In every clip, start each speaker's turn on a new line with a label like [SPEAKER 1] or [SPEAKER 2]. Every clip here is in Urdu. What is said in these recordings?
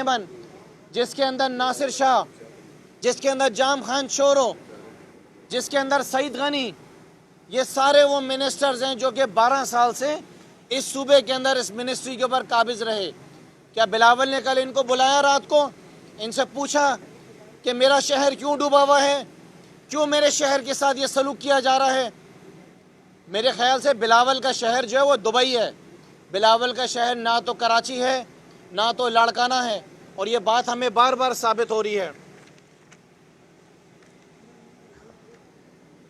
[SPEAKER 1] میمن, جس کے اندر ناصر شاہ, جس کے اندر جام خان شورو, جس کے اندر سعید غنی, یہ سارے وہ منسٹرز ہیں جو کہ 12 سال سے اس صوبے کے اندر اس منسٹری کے اوپر قابض رہے. کیا بلاول نے کل ان کو بلایا رات کو, ان سے پوچھا کہ میرا شہر کیوں ڈوبا ہوا ہے, کیوں میرے شہر کے ساتھ یہ سلوک کیا جا رہا ہے؟ میرے خیال سے بلاول کا شہر جو ہے وہ دبئی ہے. بلاول کا شہر نہ تو کراچی ہے نہ تو لاڑکانہ ہے, اور یہ بات ہمیں بار بار ثابت ہو رہی ہے.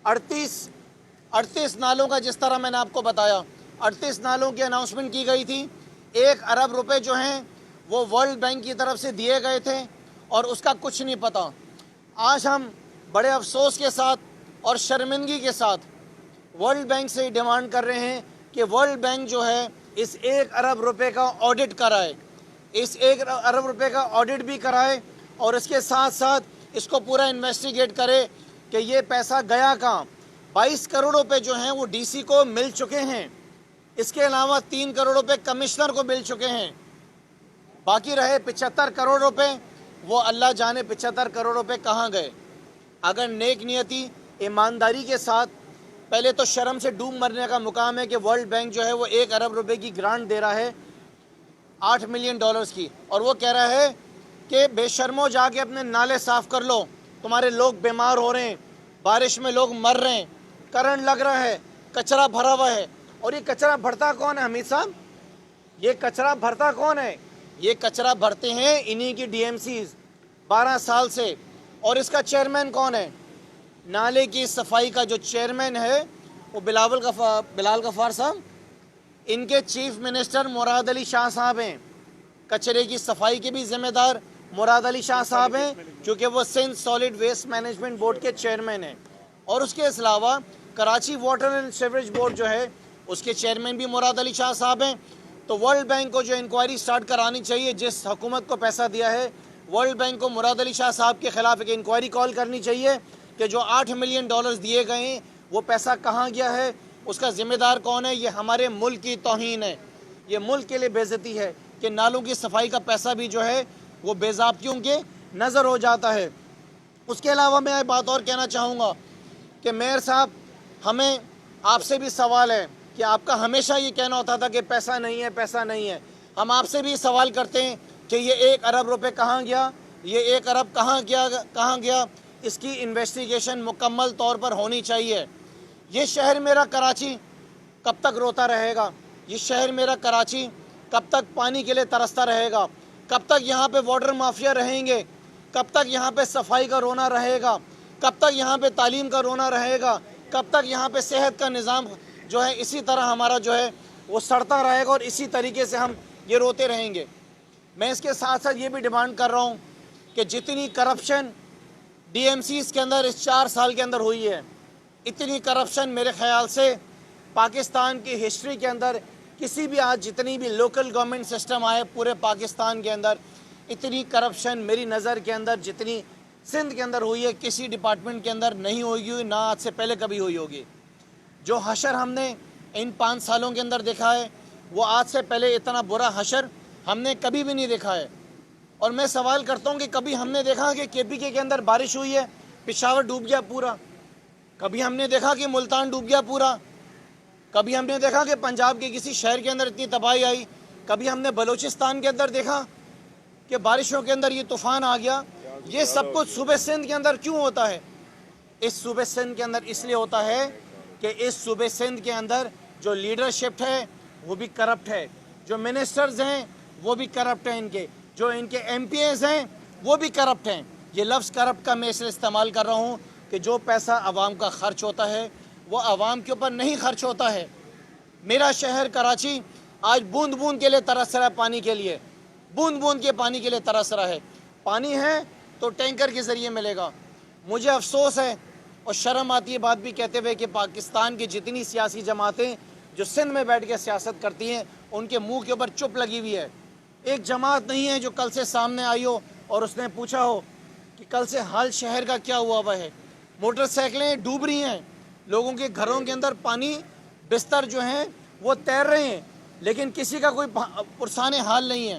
[SPEAKER 1] 38 نالوں کا, جس طرح میں نے آپ کو بتایا, 38 نالوں کی اناؤنسمنٹ کی گئی تھی. 1 ارب روپے جو ہیں وہ ورلڈ بینک کی طرف سے دیے گئے تھے اور اس کا کچھ نہیں پتا. آج ہم بڑے افسوس کے ساتھ اور شرمندگی کے ساتھ ورلڈ بینک سے ڈیمانڈ کر رہے ہیں کہ ورلڈ بینک جو ہے اس 1 ارب روپے کا آڈٹ کرائے, اس 1 ارب روپے کا آڈٹ بھی کرائے, اور اس کے ساتھ ساتھ اس کو پورا انویسٹیگیٹ کرے کہ یہ پیسہ گیا کہاں. 22 کروڑ روپے جو ہیں وہ ڈی سی کو مل چکے ہیں, اس کے علاوہ 3 کروڑ روپے کمشنر کو مل چکے ہیں. باقی رہے 75 کروڑ روپے, وہ اللہ جانے 75 کروڑ روپے کہاں گئے. اگر نیک نیتی ایمانداری کے ساتھ, پہلے تو شرم سے ڈوب مرنے کا مقام ہے کہ ورلڈ بینک جو ہے وہ 1 ارب روپے کی گرانٹ دے رہا ہے $8 ملین کی, اور وہ کہہ رہا ہے کہ بے شرمو جا کے اپنے نالے صاف کر لو, تمہارے لوگ بیمار ہو رہے ہیں, بارش میں لوگ مر رہے ہیں, کرنٹ لگ رہا ہے, کچرا بھرا ہوا ہے. اور یہ کچرا بھرتا کون ہے حمید صاحب؟ یہ کچرا بھرتا کون ہے؟ یہ کچرا بھرتے ہیں انہی کی ڈی ایم سیز 12 سال سے. اور اس کا چیئرمین کون ہے؟ نالے کی صفائی کا جو چیئرمین ہے وہ بلال غفار صاحب, ان کے چیف منسٹر مراد علی شاہ صاحب ہیں. کچرے کی صفائی کے بھی ذمہ دار مراد علی شاہ صاحب ہیں, کیونکہ وہ Sindh solid waste management board کے چیئرمین ہیں. اور اس کے علاوہ Karachi water and sewerage board جو ہے اس کے چیئرمین بھی مراد علی شاہ صاحب ہیں. تو ورلڈ بینک کو جو انکوائری سٹارٹ کرانی چاہیے, جس حکومت کو پیسہ دیا ہے, ورلڈ بینک کو مراد علی شاہ صاحب کے خلاف ایک انکوائری کال کرنی چاہیے کہ جو $8 ملین دیے گئے ہیں وہ پیسہ کہاں گیا ہے, اس کا ذمہ دار کون ہے. یہ ہمارے ملک کی توہین ہے, یہ ملک کے لیے بے عزتی ہے کہ نالوں کی صفائی کا پیسہ بھی جو ہے وہ بے ضابطیوں کے نظر ہو جاتا ہے. اس کے علاوہ میں ایک بات اور کہنا چاہوں گا کہ میئر صاحب, ہمیں آپ سے بھی سوال ہے کہ آپ کا ہمیشہ یہ کہنا ہوتا تھا کہ پیسہ نہیں ہے, پیسہ نہیں ہے. ہم آپ سے بھی سوال کرتے ہیں کہ یہ 1 ارب روپے کہاں گیا, یہ 1 ارب کہاں گیا. اس کی انویسٹیگیشن مکمل طور پر ہونی چاہیے. یہ شہر میرا کراچی کب تک روتا رہے گا؟ یہ شہر میرا کراچی کب تک پانی کے لیے ترستا رہے گا؟ کب تک یہاں پہ واٹر مافیا رہیں گے؟ کب تک یہاں پہ صفائی کا رونا رہے گا؟ کب تک یہاں پہ تعلیم کا رونا رہے گا؟ کب تک یہاں پہ صحت کا نظام جو ہے اسی طرح ہمارا جو ہے وہ سڑتا رہے گا, اور اسی طریقے سے ہم یہ روتے رہیں گے. میں اس کے ساتھ ساتھ یہ بھی ڈیمانڈ کر رہا ہوں کہ جتنی کرپشن ڈی ایم سیز کے اندر اس 4 سال کے اندر ہوئی ہے, اتنی کرپشن میرے خیال سے پاکستان کی ہسٹری کے اندر کسی بھی, آج جتنی بھی لوکل گورنمنٹ سسٹم آئے پورے پاکستان کے اندر, اتنی کرپشن میری نظر کے اندر جتنی سندھ کے اندر ہوئی ہے کسی ڈپارٹمنٹ کے اندر نہیں ہوئی, نہ آج سے پہلے کبھی ہوئی ہوگی. جو حشر ہم نے ان 5 سالوں کے اندر دیکھا ہے وہ آج سے پہلے اتنا برا حشر ہم نے کبھی بھی نہیں دیکھا ہے. اور میں سوال کرتا ہوں کہ کبھی ہم نے دیکھا کہ کے پی کے اندر بارش ہوئی ہے, پشاور ڈوب گیا پورا؟ کبھی ہم نے دیکھا کہ ملتان ڈوب گیا پورا؟ کبھی ہم نے دیکھا کہ پنجاب کے کسی شہر کے اندر اتنی تباہی آئی؟ کبھی ہم نے بلوچستان کے اندر دیکھا کہ بارشوں کے اندر یہ طوفان آ گیا؟ یہ سب کچھ صوبے سندھ کے اندر کیوں ہوتا ہے؟ اس صوبے سندھ کے اندر اس لیے ہوتا ہے کہ اس صوبے سندھ کے اندر جو لیڈرشپ ہے وہ بھی کرپٹ ہے, جو منسٹرز ہیں وہ بھی کرپٹ ہیں, جو ان کے ایم پی ایز ہیں وہ بھی کرپٹ ہیں. یہ لفظ کرپٹ کا میں اس لیے استعمال کر رہا ہوں کہ جو پیسہ عوام کا خرچ ہوتا ہے وہ عوام کے اوپر نہیں خرچ ہوتا ہے. میرا شہر کراچی آج بوند بوند کے لیے ترس رہا ہے, پانی کے لیے, بوند بوند کے پانی کے لیے ترس رہا ہے. پانی ہے تو ٹینکر کے ذریعے ملے گا. مجھے افسوس ہے اور شرم آتی ہے بات بھی کہتے ہوئے کہ پاکستان کی جتنی سیاسی جماعتیں جو سندھ میں بیٹھ کے سیاست کرتی ہیں ان کے منہ کے اوپر چپ لگی ہوئی ہے. ایک جماعت نہیں ہے جو کل سے سامنے آئی ہو اور اس نے پوچھا ہو کہ کل سے حال شہر کا کیا ہوا ہے. موٹر سائیکلیں ڈوب رہی ہیں, لوگوں کے گھروں کے اندر پانی, بستر جو ہیں وہ تیر رہے ہیں, لیکن کسی کا کوئی پرسان حال نہیں ہے.